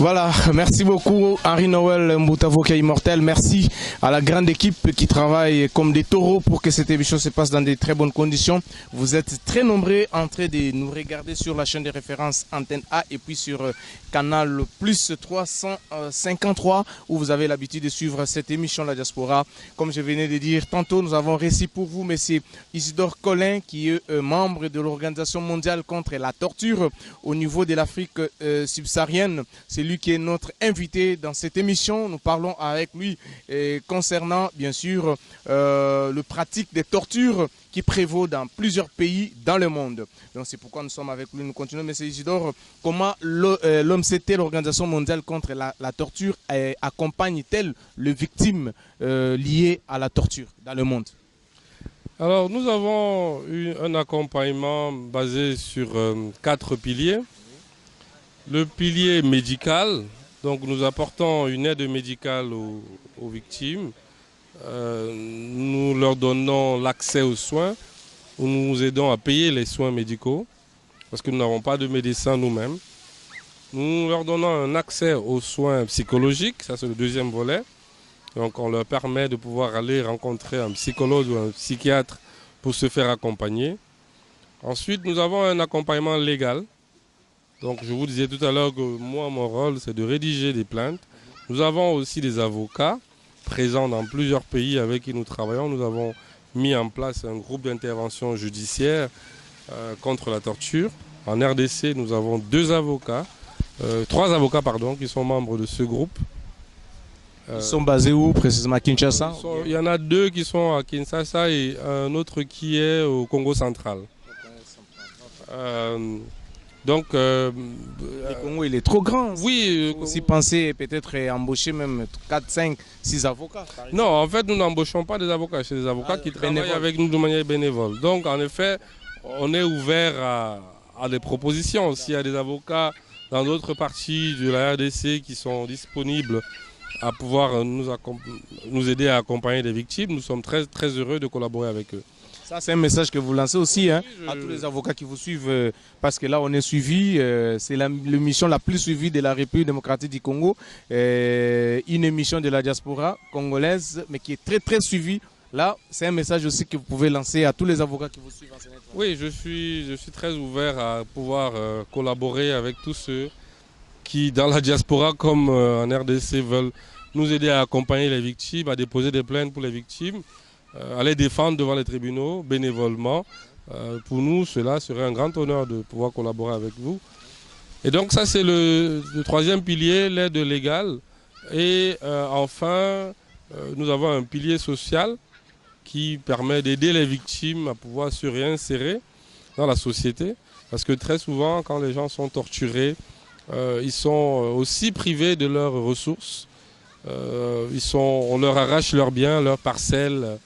Voilà, merci beaucoup Henri Noël Mboutavoka Immortel. Merci à la grande équipe qui travaille comme des taureaux pour que cette émission se passe dans de très bonnes conditions. Vous êtes très nombreux en train de nous regarder sur la chaîne de référence Antenne A et puis sur Canal Plus 353 où vous avez l'habitude de suivre cette émission La Diaspora. Comme je venais de dire tantôt, nous avons reçu pour vous M. Isidore Collin qui est membre de l'Organisation mondiale contre la torture au niveau de l'Afrique subsaharienne. C'est lui qui est notre invité dans cette émission. Nous parlons avec lui concernant bien sûr le pratique des tortures qui prévaut dans plusieurs pays dans le monde. Donc c'est pourquoi nous sommes avec lui. Nous continuons. M. Isidore, comment l'OMCT, l'Organisation mondiale contre la torture, accompagne-t-elle les victimes liées à la torture dans le monde? Alors nous avons eu un accompagnement basé sur 4 piliers. Le pilier médical, donc nous apportons une aide médicale aux victimes. Nous leur donnons l'accès aux soins, où nous nous aidons à payer les soins médicaux, parce que nous n'avons pas de médecins nous-mêmes. Nous leur donnons un accès aux soins psychologiques, ça c'est le deuxième volet. Donc on leur permet de pouvoir aller rencontrer un psychologue ou un psychiatre pour se faire accompagner. Ensuite, nous avons un accompagnement légal. Donc je vous disais tout à l'heure que moi, mon rôle, c'est de rédiger des plaintes. Nous avons aussi des avocats présents dans plusieurs pays avec qui nous travaillons. Nous avons mis en place un groupe d'intervention judiciaire contre la torture. En RDC, nous avons 3 avocats qui sont membres de ce groupe. Ils sont basés où précisément? À Kinshasa? Il y en a 2 qui sont à Kinshasa et un autre qui est au Congo central. Le Congo, il est trop grand. Oui. Vous aussi pensez peut-être embaucher même 4, 5, 6 avocats? Non, en fait, nous n'embauchons pas des avocats. C'est des avocats qui travaillent avec nous de manière bénévole. Donc, en effet, on est ouvert à des propositions. S'il y a des avocats dans d'autres parties de la RDC qui sont disponibles à pouvoir nous aider à accompagner des victimes, nous sommes très, très heureux de collaborer avec eux. Ça, c'est un message que vous lancez aussi à tous les avocats qui vous suivent, parce que là, on est suivi, c'est l'émission la plus suivie de la République démocratique du Congo, une émission de la diaspora congolaise, mais qui est très, très suivie. Là, c'est un message aussi que vous pouvez lancer à tous les avocats qui vous suivent en Sénégal. Oui, je suis très ouvert à pouvoir collaborer avec tous ceux qui, dans la diaspora comme en RDC, veulent nous aider à accompagner les victimes, à déposer des plaintes pour les victimes, à les défendre devant les tribunaux bénévolement. Pour nous, cela serait un grand honneur de pouvoir collaborer avec vous. Et donc ça, c'est le 3e pilier, l'aide légale. Et enfin, nous avons un pilier social qui permet d'aider les victimes à pouvoir se réinsérer dans la société. Parce que très souvent, quand les gens sont torturés, ils sont aussi privés de leurs ressources. On leur arrache leurs biens, leurs parcelles.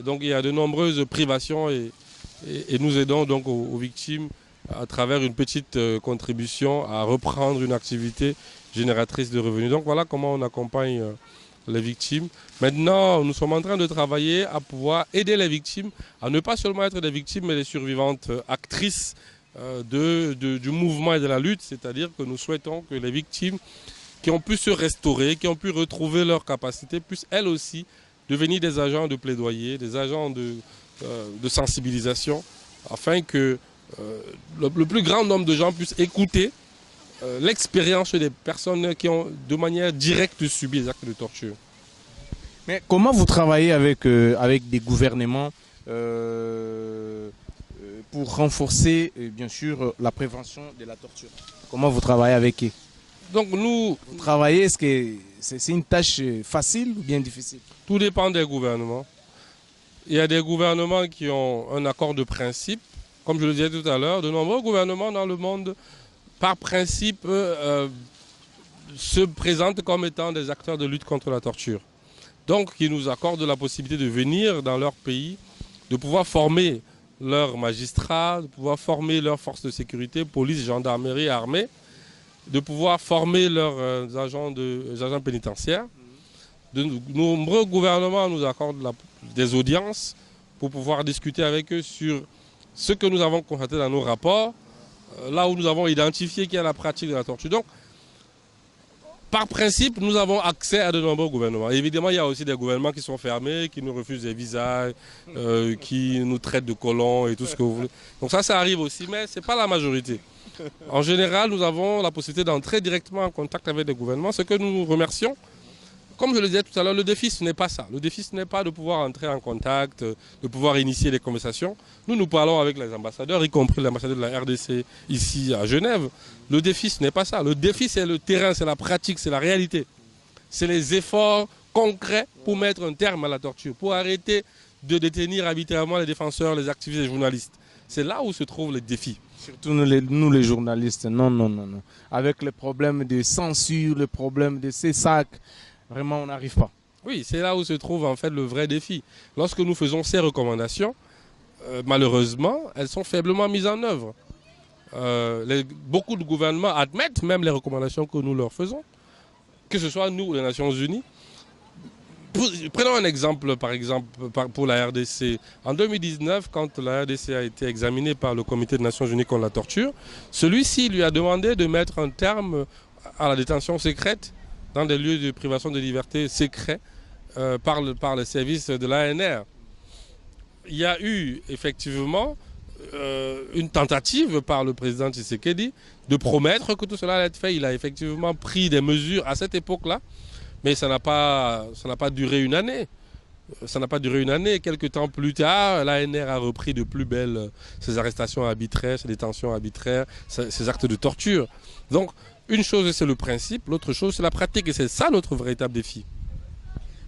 Donc il y a de nombreuses privations et nous aidons donc aux victimes à travers une petite contribution à reprendre une activité génératrice de revenus. Donc voilà comment on accompagne les victimes. Maintenant, nous sommes en train de travailler à pouvoir aider les victimes à ne pas seulement être des victimes, mais des survivantes actrices du mouvement et de la lutte. C'est-à-dire que nous souhaitons que les victimes qui ont pu se restaurer, qui ont pu retrouver leurs capacités, puissent elles aussi devenir des agents de plaidoyer, des agents de sensibilisation, afin que le plus grand nombre de gens puissent écouter l'expérience des personnes qui ont de manière directe subi des actes de torture. Mais comment vous travaillez avec des gouvernements pour renforcer bien sûr la prévention de la torture? Comment vous travaillez avec eux? Donc vous travaillez, est-ce que c'est une tâche facile ou bien difficile? Tout dépend des gouvernements. Il y a des gouvernements qui ont un accord de principe. Comme je le disais tout à l'heure, de nombreux gouvernements dans le monde, par principe, se présentent comme étant des acteurs de lutte contre la torture. Donc, qui nous accordent la possibilité de venir dans leur pays, de pouvoir former leurs magistrats, de pouvoir former leurs forces de sécurité, police, gendarmerie, armée, de pouvoir former leurs agents pénitentiaires. De nombreux gouvernements nous accordent des audiences pour pouvoir discuter avec eux sur ce que nous avons constaté dans nos rapports, là où nous avons identifié qu'il y a la pratique de la torture. Donc, Par principe, nous avons accès à de nombreux gouvernements. Évidemment, il y a aussi des gouvernements qui sont fermés, qui nous refusent des visas, qui nous traitent de colons et tout ce que vous voulez. Donc ça arrive aussi, mais ce n'est pas la majorité. En général, nous avons la possibilité d'entrer directement en contact avec des gouvernements, ce que nous remercions. Comme je le disais tout à l'heure, le défi, ce n'est pas ça. Le défi, ce n'est pas de pouvoir entrer en contact, de pouvoir initier des conversations. Nous parlons avec les ambassadeurs, y compris l'ambassadeur de la RDC ici à Genève. Le défi, ce n'est pas ça. Le défi, c'est le terrain, c'est la pratique, c'est la réalité. C'est les efforts concrets pour mettre un terme à la torture, pour arrêter de détenir arbitrairement les défenseurs, les activistes et les journalistes. C'est là où se trouve le défi. Surtout nous les journalistes, non. Avec les problèmes de censure, les problèmes de CESAC, vraiment on n'arrive pas. Oui, c'est là où se trouve en fait le vrai défi. Lorsque nous faisons ces recommandations, malheureusement, elles sont faiblement mises en œuvre. Beaucoup de gouvernements admettent même les recommandations que nous leur faisons, que ce soit nous ou les Nations Unies. Prenons un exemple, par exemple, pour la RDC. En 2019, quand la RDC a été examinée par le Comité des Nations Unies contre la torture, celui-ci lui a demandé de mettre un terme à la détention secrète dans des lieux de privation de liberté secrets par les services de l'ANR. Il y a eu effectivement une tentative par le président Tshisekedi de promettre que tout cela allait être fait. Il a effectivement pris des mesures à cette époque-là, mais ça n'a pas duré une année. Ça n'a pas duré une année. Quelques temps plus tard, l'ANR a repris de plus belle ses arrestations arbitraires, ses détentions arbitraires, ses actes de torture. Donc, une chose, c'est le principe, l'autre chose, c'est la pratique. Et c'est ça notre véritable défi.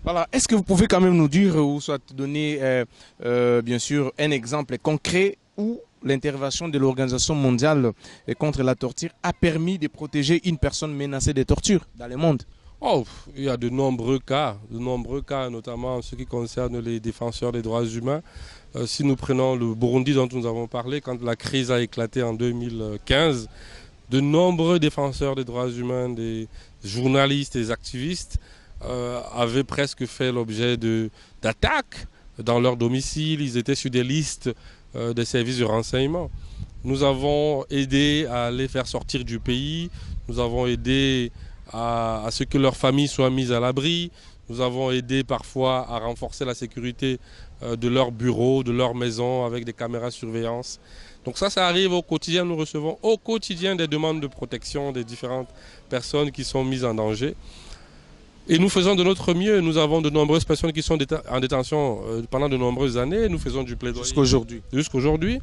Voilà. Est-ce que vous pouvez quand même nous dire, ou soit donner, bien sûr, un exemple concret où l'intervention de l'Organisation mondiale contre la torture a permis de protéger une personne menacée de torture dans le monde? Oh, il y a de nombreux cas, notamment en ce qui concerne les défenseurs des droits humains. Si nous prenons le Burundi dont nous avons parlé, quand la crise a éclaté en 2015, de nombreux défenseurs des droits humains, des journalistes, des activistes avaient presque fait l'objet d'attaques dans leur domicile. Ils étaient sur des listes des services de renseignement. Nous avons aidé à les faire sortir du pays, nous avons aidé à ce que leurs familles soient mises à l'abri. Nous avons aidé parfois à renforcer la sécurité de leurs bureaux, de leurs maisons avec des caméras de surveillance. Donc ça arrive au quotidien. Nous recevons au quotidien des demandes de protection des différentes personnes qui sont mises en danger. Et nous faisons de notre mieux. Nous avons de nombreuses personnes qui sont en détention pendant de nombreuses années. Nous faisons du plaidoyer. Jusqu'aujourd'hui.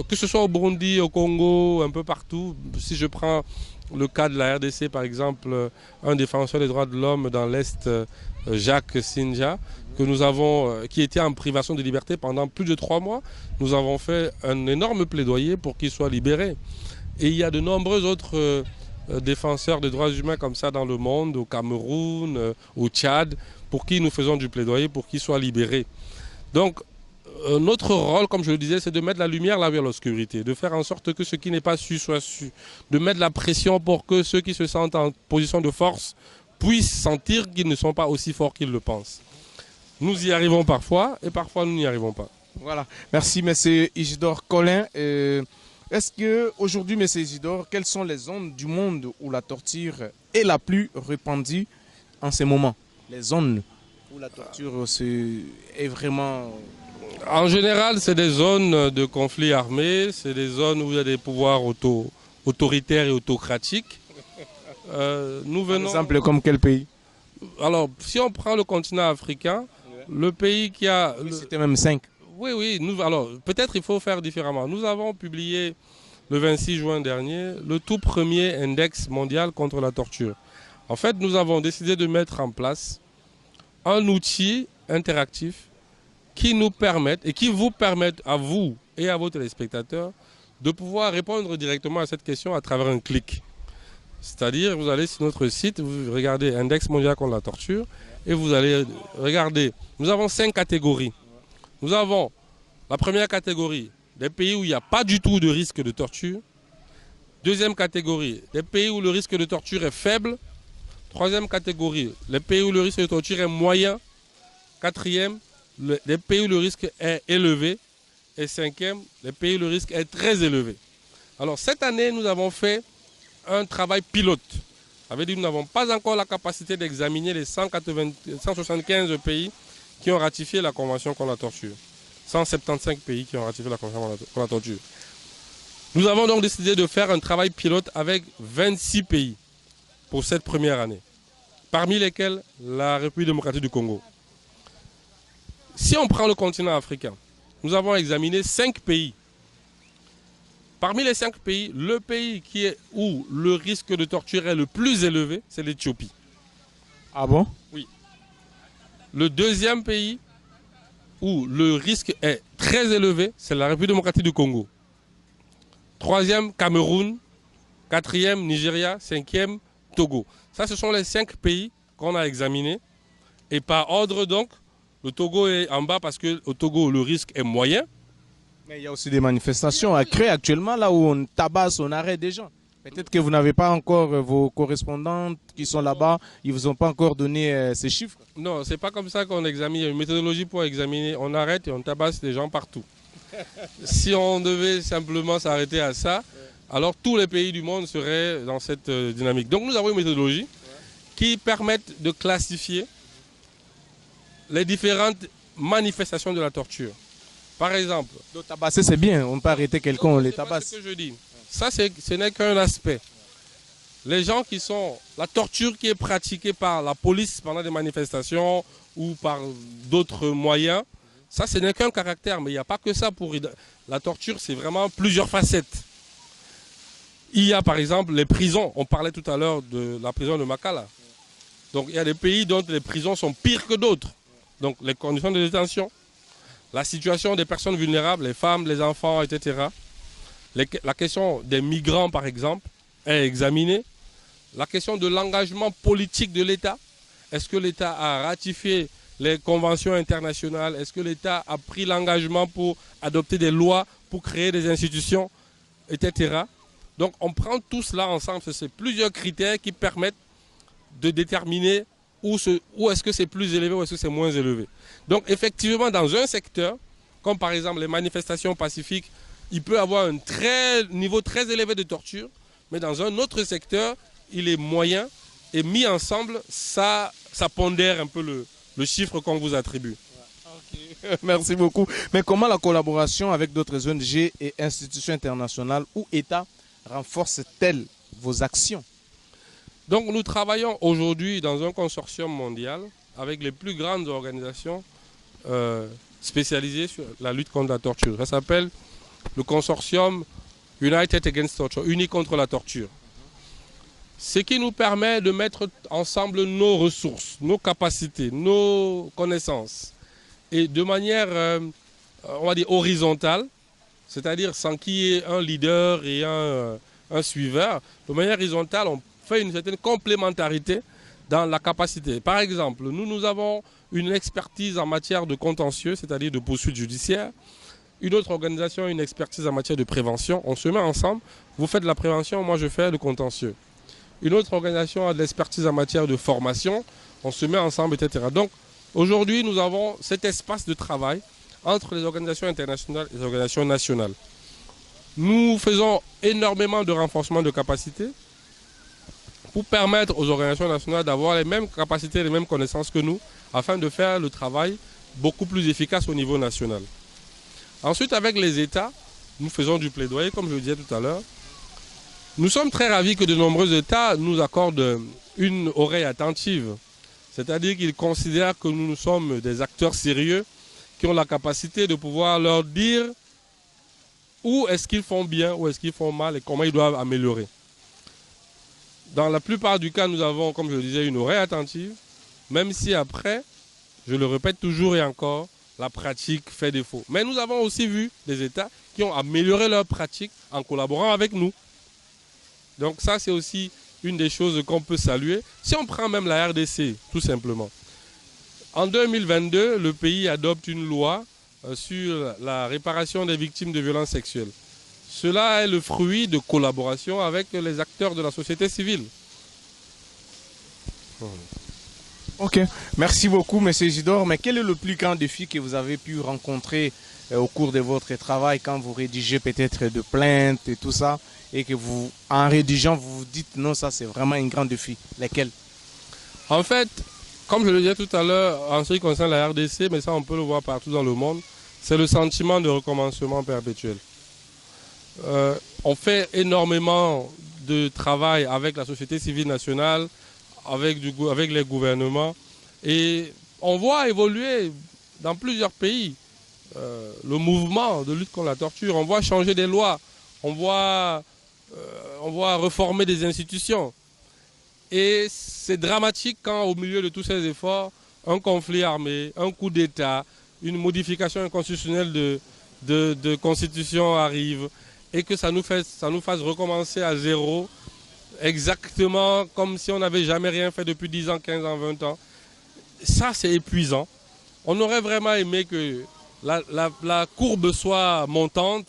Que ce soit au Burundi, au Congo, un peu partout. Si je prends le cas de la RDC, par exemple, un défenseur des droits de l'homme dans l'Est, Jacques Sinja, qui était en privation de liberté pendant plus de 3 mois, nous avons fait un énorme plaidoyer pour qu'il soit libéré. Et il y a de nombreux autres défenseurs des droits humains comme ça dans le monde, au Cameroun, au Tchad, pour qui nous faisons du plaidoyer pour qu'ils soient libérés. Donc, notre rôle, comme je le disais, c'est de mettre la lumière là vers l'obscurité, de faire en sorte que ce qui n'est pas su soit su, de mettre la pression pour que ceux qui se sentent en position de force puissent sentir qu'ils ne sont pas aussi forts qu'ils le pensent. Nous y arrivons parfois et parfois nous n'y arrivons pas. Voilà, merci M. Isidore Collin. Est-ce qu'aujourd'hui, M. Isidore, quelles sont les zones du monde où la torture est la plus répandue en ce moment? Les zones où la torture est vraiment... En général, c'est des zones de conflits armés, c'est des zones où il y a des pouvoirs autoritaires et autocratiques. Par exemple, comme quel pays? Alors, si on prend le continent africain, le pays qui a... Oui, c'était même 5. Oui, alors peut-être il faut faire différemment. Nous avons publié le 26 juin dernier le tout premier index mondial contre la torture. En fait, nous avons décidé de mettre en place un outil interactif qui nous permettent et qui vous permettent à vous et à vos téléspectateurs de pouvoir répondre directement à cette question à travers un clic. C'est-à-dire, vous allez sur notre site, vous regardez Index mondial contre la torture et vous allez regarder. Nous avons 5 catégories. Nous avons la première catégorie, des pays où il n'y a pas du tout de risque de torture. Deuxième catégorie, des pays où le risque de torture est faible. Troisième catégorie, les pays où le risque de torture est moyen. Quatrième, les pays où le risque est élevé. Et cinquième, les pays où le risque est très élevé. Alors cette année, nous avons fait un travail pilote Ça veut dire que nous n'avons pas encore la capacité d'examiner les 175 pays qui ont ratifié la Convention contre la torture. 175 pays qui ont ratifié la Convention contre la torture. Nous avons donc décidé de faire un travail pilote avec 26 pays pour cette première année, parmi lesquels la République démocratique du Congo. Si on prend le continent africain, nous avons examiné 5 pays. Parmi les 5 pays, le pays où le risque de torture est le plus élevé, c'est l'Éthiopie. Ah bon? Oui. Le deuxième pays où le risque est très élevé, c'est la République démocratique du Congo. Troisième, Cameroun. Quatrième, Nigeria. Cinquième, Togo. Ça, ce sont les 5 pays qu'on a examinés. Et par ordre, donc, le Togo est en bas parce qu'au Togo, le risque est moyen. Mais il y a aussi des manifestations à créer actuellement, là où on tabasse, on arrête des gens. Peut-être que vous n'avez pas encore vos correspondantes qui sont là-bas, ils ne vous ont pas encore donné ces chiffres. Non, c'est pas comme ça qu'on examine. Il y a une méthodologie pour examiner. On arrête et on tabasse des gens partout. Si on devait simplement s'arrêter à ça, alors tous les pays du monde seraient dans cette dynamique. Donc nous avons une méthodologie qui permet de classifier les différentes manifestations de la torture. Par exemple... Donc tabasser c'est bien, on peut arrêter quelqu'un, on les tabasse. C'est ce que je dis. Ça, ce n'est qu'un aspect. Les gens qui sont... La torture qui est pratiquée par la police pendant des manifestations ou par d'autres moyens, ça, ce n'est qu'un caractère. Mais il n'y a pas que ça pour... La torture, c'est vraiment plusieurs facettes. Il y a par exemple les prisons. On parlait tout à l'heure de la prison de Makala. Donc il y a des pays dont les prisons sont pires que d'autres. Donc les conditions de détention, la situation des personnes vulnérables, les femmes, les enfants, etc. La question des migrants, par exemple, est examinée. La question de l'engagement politique de l'État. Est-ce que l'État a ratifié les conventions internationales? Est-ce que l'État a pris l'engagement pour adopter des lois, pour créer des institutions, etc. Donc on prend tout cela ensemble. C'est plusieurs critères qui permettent de déterminer où est-ce que c'est plus élevé ou est-ce que c'est moins élevé. Donc effectivement, dans un secteur, comme par exemple les manifestations pacifiques, il peut avoir un niveau très élevé de torture, mais dans un autre secteur, il est moyen et mis ensemble, ça pondère un peu le chiffre qu'on vous attribue. Okay. Merci beaucoup. Mais comment la collaboration avec d'autres ONG et institutions internationales ou États renforce-t-elle vos actions? Donc nous travaillons aujourd'hui dans un consortium mondial avec les plus grandes organisations spécialisées sur la lutte contre la torture. Ça s'appelle le consortium United Against Torture, uni contre la torture. Ce qui nous permet de mettre ensemble nos ressources, nos capacités, nos connaissances. Et de manière, on va dire, horizontale, c'est-à-dire sans qu'il y ait un leader et un suiveur. De manière horizontale, on fait une certaine complémentarité dans la capacité. Par exemple, nous avons une expertise en matière de contentieux, c'est-à-dire de poursuite judiciaire. Une autre organisation a une expertise en matière de prévention. On se met ensemble, vous faites de la prévention, moi je fais le contentieux. Une autre organisation a de l'expertise en matière de formation, on se met ensemble, etc. Donc aujourd'hui, nous avons cet espace de travail entre les organisations internationales et les organisations nationales. Nous faisons énormément de renforcement de capacités pour permettre aux organisations nationales d'avoir les mêmes capacités, les mêmes connaissances que nous, afin de faire le travail beaucoup plus efficace au niveau national. Ensuite, avec les États, nous faisons du plaidoyer, comme je le disais tout à l'heure. Nous sommes très ravis que de nombreux États nous accordent une oreille attentive. C'est-à-dire qu'ils considèrent que nous sommes des acteurs sérieux qui ont la capacité de pouvoir leur dire où est-ce qu'ils font bien, où est-ce qu'ils font mal et comment ils doivent améliorer. Dans la plupart du cas, nous avons, comme je le disais, une oreille attentive, même si après, je le répète toujours et encore, la pratique fait défaut. Mais nous avons aussi vu des États qui ont amélioré leur pratique en collaborant avec nous. Donc ça, c'est aussi une des choses qu'on peut saluer. Si on prend même la RDC, tout simplement. En 2022, le pays adopte une loi sur la réparation des victimes de violences sexuelles. Cela est le fruit de collaboration avec les acteurs de la société civile. Ok, merci beaucoup, Monsieur Isidore. Mais quel est le plus grand défi que vous avez pu rencontrer au cours de votre travail quand vous rédigez peut-être de plaintes et tout ça, et que vous, en rédigeant, vous vous dites non, ça c'est vraiment un grand défi. Lesquels? En fait, comme je le disais tout à l'heure, en ce qui concerne la RDC, mais ça on peut le voir partout dans le monde, c'est le sentiment de recommencement perpétuel. On fait énormément de travail avec la société civile nationale, avec les gouvernements, et on voit évoluer dans plusieurs pays le mouvement de lutte contre la torture. On voit changer des lois, on voit reformer des institutions. Et c'est dramatique quand au milieu de tous ces efforts, un conflit armé, un coup d'État, une modification constitutionnelle de constitution arrive et que ça nous fasse recommencer à zéro, exactement comme si on n'avait jamais rien fait depuis 10 ans, 15 ans, 20 ans. Ça, c'est épuisant. On aurait vraiment aimé que la courbe soit montante,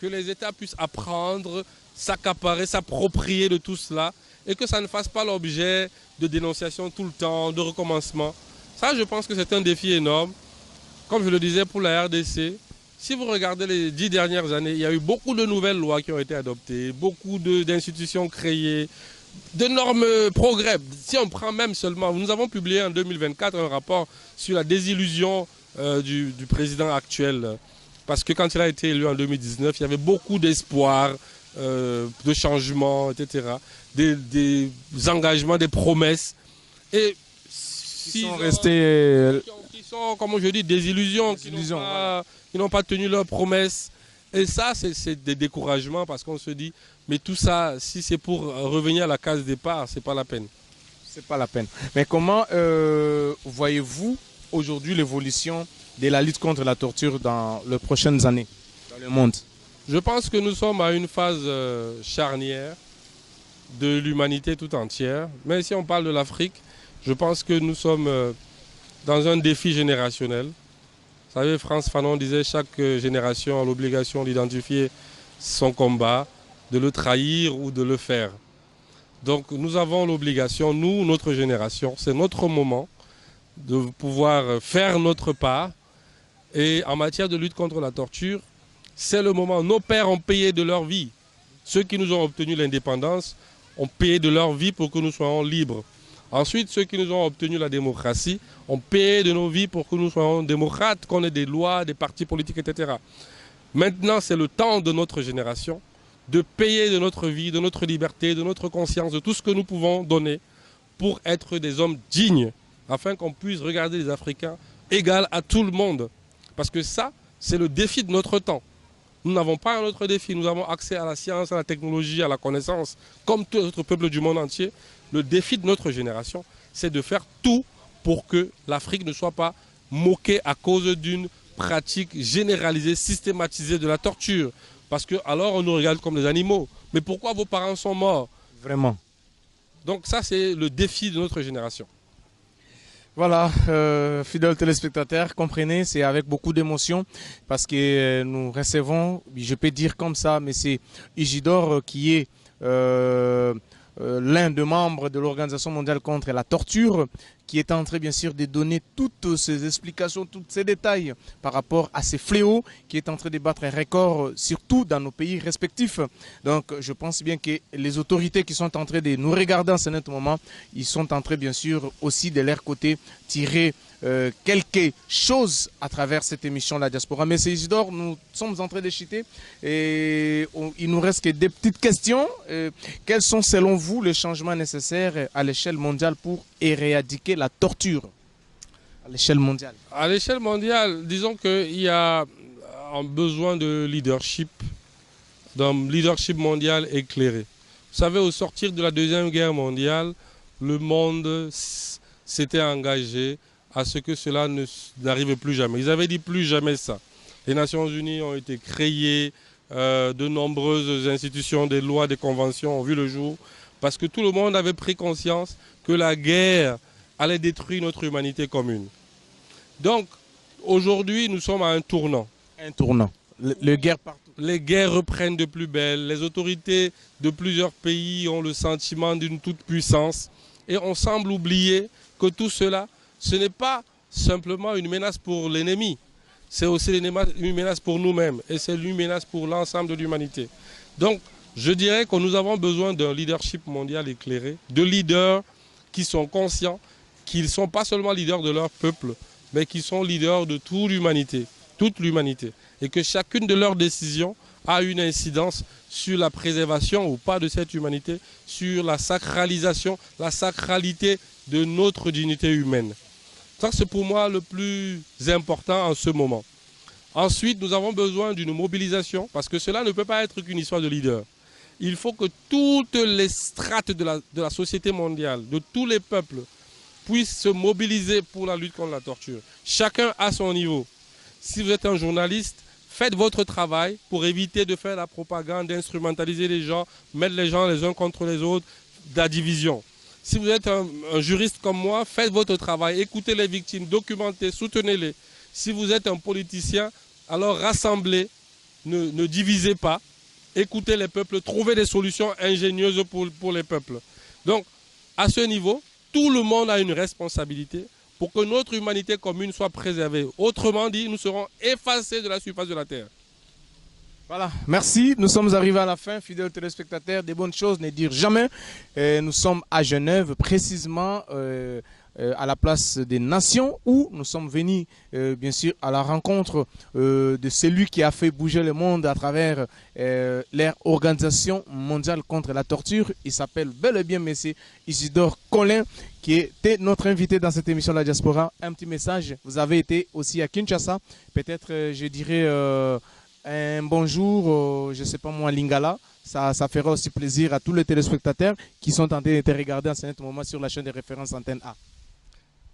que les États puissent apprendre, s'accaparer, s'approprier de tout cela, et que ça ne fasse pas l'objet de dénonciation tout le temps, de recommencement. Ça, je pense que c'est un défi énorme. Comme je le disais pour la RDC, si vous regardez les 10 dernières années, il y a eu beaucoup de nouvelles lois qui ont été adoptées, beaucoup d'institutions créées, d'énormes progrès. Si on prend même seulement, nous avons publié en 2024 un rapport sur la désillusion du président actuel. Parce que quand il a été élu en 2019, il y avait beaucoup d'espoir, de changements, etc. Des engagements, des promesses. Et Ils sont restés... qui sont, comme je dis, des illusions, qui n'ont pas tenu leurs promesses. Et ça, c'est des découragements parce qu'on se dit, mais tout ça, si c'est pour revenir à la case départ, c'est pas la peine. C'est pas la peine. Mais comment voyez-vous aujourd'hui l'évolution de la lutte contre la torture dans les prochaines années dans le monde? Je pense que nous sommes à une phase charnière de l'humanité tout entière. Mais si on parle de l'Afrique, je pense que nous sommes dans un défi générationnel. Vous savez, Frantz Fanon disait chaque génération a l'obligation d'identifier son combat, de le trahir ou de le faire. Donc nous avons l'obligation, nous, notre génération, c'est notre moment de pouvoir faire notre part. Et en matière de lutte contre la torture, c'est le moment. Nos pères ont payé de leur vie. Ceux qui nous ont obtenu l'indépendance ont payé de leur vie pour que nous soyons libres. Ensuite, ceux qui nous ont obtenu la démocratie ont payé de nos vies pour que nous soyons démocrates, qu'on ait des lois, des partis politiques, etc. Maintenant, c'est le temps de notre génération de payer de notre vie, de notre liberté, de notre conscience, de tout ce que nous pouvons donner pour être des hommes dignes, afin qu'on puisse regarder les Africains égaux à tout le monde. Parce que ça, c'est le défi de notre temps. Nous n'avons pas un autre défi. Nous avons accès à la science, à la technologie, à la connaissance, comme tous les autres peuples du monde entier. Le défi de notre génération, c'est de faire tout pour que l'Afrique ne soit pas moquée à cause d'une pratique généralisée, systématisée de la torture. Parce que alors on nous regarde comme des animaux. Mais pourquoi vos parents sont morts? Vraiment. Donc ça, c'est le défi de notre génération. Voilà, fidèles téléspectateurs, comprenez, c'est avec beaucoup d'émotion parce que nous recevons, je peux dire comme ça, mais c'est Isidore qui est l'un des membres de l'Organisation mondiale contre la torture, qui est en train bien sûr de donner toutes ces explications, tous ces détails par rapport à ces fléaux, qui est en train de battre un record, surtout dans nos pays respectifs. Donc je pense bien que les autorités qui sont en train de nous regarder en ce moment, ils sont en train bien sûr aussi de leur côté tirer quelque chose à travers cette émission La Diaspora. Mais c'est Isidore, nous sommes en train de chuter et il nous reste que des petites questions. Quels sont selon vous les changements nécessaires à l'échelle mondiale pour éradiquer la torture à l'échelle mondiale? À l'échelle mondiale, disons qu'il y a un besoin de leadership, d'un leadership mondial éclairé. Vous savez, au sortir de la Deuxième Guerre mondiale, le monde s'était engagé à ce que cela n'arrive plus jamais. Ils avaient dit plus jamais ça. Les Nations Unies ont été créées, de nombreuses institutions, des lois, des conventions ont vu le jour, parce que tout le monde avait pris conscience que la guerre allait détruire notre humanité commune. Donc, aujourd'hui, nous sommes à un tournant. Un tournant. Les guerres partout. Les guerres reprennent de plus belle. Les autorités de plusieurs pays ont le sentiment d'une toute-puissance. Et on semble oublier que tout cela, ce n'est pas simplement une menace pour l'ennemi, c'est aussi une menace pour nous-mêmes et c'est une menace pour l'ensemble de l'humanité. Donc, je dirais que nous avons besoin d'un leadership mondial éclairé, de leaders qui sont conscients qu'ils ne sont pas seulement leaders de leur peuple, mais qui sont leaders de toute l'humanité, et que chacune de leurs décisions a une incidence sur la préservation ou pas de cette humanité, sur la sacralisation, la sacralité de notre dignité humaine. Ça, c'est pour moi le plus important en ce moment. Ensuite, nous avons besoin d'une mobilisation, parce que cela ne peut pas être qu'une histoire de leader. Il faut que toutes les strates de la société mondiale, de tous les peuples, puissent se mobiliser pour la lutte contre la torture. Chacun à son niveau. Si vous êtes un journaliste, faites votre travail pour éviter de faire la propagande, d'instrumentaliser les gens, mettre les gens les uns contre les autres, de la division. Si vous êtes un juriste comme moi, faites votre travail, écoutez les victimes, documentez, soutenez-les. Si vous êtes un politicien, alors rassemblez, ne divisez pas. Écoutez les peuples, trouvez des solutions ingénieuses pour les peuples. Donc, à ce niveau, tout le monde a une responsabilité pour que notre humanité commune soit préservée. Autrement dit, nous serons effacés de la surface de la Terre. Voilà, merci. Nous sommes arrivés à la fin, fidèles téléspectateurs. Des bonnes choses, ne dire jamais. Nous sommes à Genève, précisément à la place des Nations, où nous sommes venus, bien sûr, à la rencontre de celui qui a fait bouger le monde à travers l'Organisation mondiale contre la torture. Il s'appelle bel et bien M. Isidore Collin, qui était notre invité dans cette émission La Diaspora. Un petit message, vous avez été aussi à Kinshasa, peut-être, je dirais, un bonjour, je ne sais pas moi, Lingala. Ça fera aussi plaisir à tous les téléspectateurs qui sont en train de te regarder en ce moment sur la chaîne de référence Antenne A.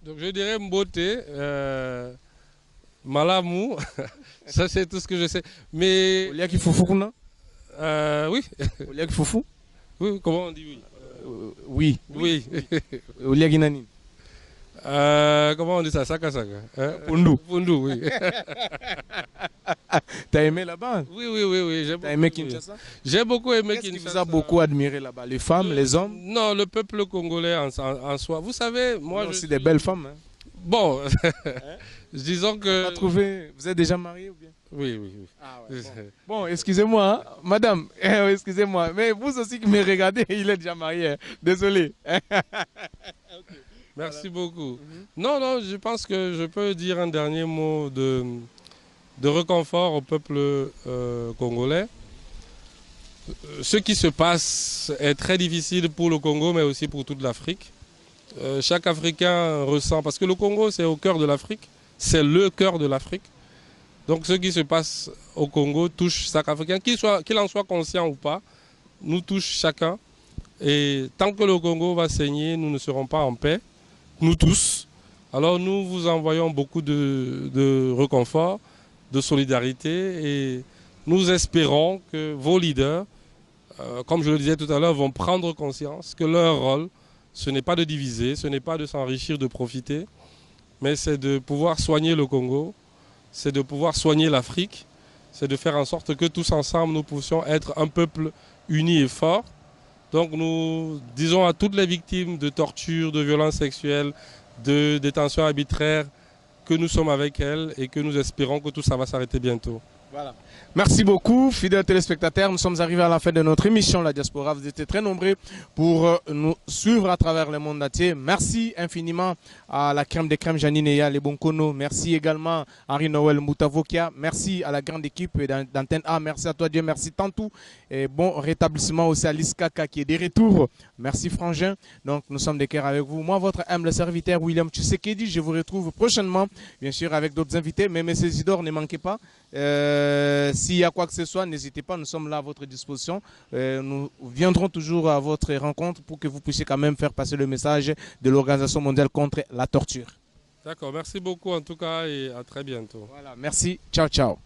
Donc je dirais Mbote, Malamou, ça c'est tout ce que je sais. Mais... Oliaki Foufou, non? Oui. Oliaki Foufou? Oui, comment on dit oui? Oui. Oui. Oliaki Nani? Comment on dit ça? Saka Saka. Hein? Pundu. Pundu, oui. T'as aimé là-bas? Oui. T'as aimé Kinshasa? J'ai beaucoup aimé Kinshasa. Qu'est-ce qui vous Kinshasa. a beaucoup admiré là-bas? Les femmes, les hommes? Non, le peuple congolais en soi. Vous savez, moi... aussi des belles femmes. Hein? Bon, disons que... Vous êtes déjà marié ou bien? Oui. Ah ouais, bon, excusez-moi, hein. Madame, excusez-moi, mais vous aussi qui me regardez, il est déjà marié. Hein. Désolé. Okay. Merci beaucoup. Non, je pense que je peux dire un dernier mot de réconfort au peuple congolais. Ce qui se passe est très difficile pour le Congo, mais aussi pour toute l'Afrique. Chaque Africain ressent, parce que le Congo, c'est au cœur de l'Afrique, c'est le cœur de l'Afrique. Donc ce qui se passe au Congo touche chaque Africain, qu'il en soit conscient ou pas, nous touche chacun. Et tant que le Congo va saigner, nous ne serons pas en paix, nous tous. Alors nous vous envoyons beaucoup de réconfort, de solidarité et nous espérons que vos leaders, comme je le disais tout à l'heure, vont prendre conscience que leur rôle, ce n'est pas de diviser, ce n'est pas de s'enrichir, de profiter, mais c'est de pouvoir soigner le Congo, c'est de pouvoir soigner l'Afrique, c'est de faire en sorte que tous ensemble nous puissions être un peuple uni et fort. Donc nous disons à toutes les victimes de torture, de violences sexuelles, de détention arbitraire, que nous sommes avec elles et que nous espérons que tout ça va s'arrêter bientôt. Voilà. Merci beaucoup, fidèles téléspectateurs. Nous sommes arrivés à la fin de notre émission La Diaspora. Vous étiez très nombreux pour nous suivre à travers le monde entier. Merci infiniment à la crème des crèmes Janine Eya Lebonkono. Merci également à Henri-Noël Moutavokia. Merci à la grande équipe d'Antenne A. Merci à toi, Dieu. Merci Tantou. Et bon rétablissement aussi à Liskaka qui est de retour. Merci Frangin. Donc nous sommes de cœur avec vous. Moi, votre humble serviteur William Tshisekedi. Je vous retrouve prochainement, bien sûr, avec d'autres invités. Mais M. Isidore, ne manquez pas. S'il y a quoi que ce soit, n'hésitez pas, nous sommes là à votre disposition. Nous viendrons toujours à votre rencontre pour que vous puissiez quand même faire passer le message de l'Organisation mondiale contre la torture. D'accord, merci beaucoup en tout cas et à très bientôt. Voilà, merci, ciao ciao.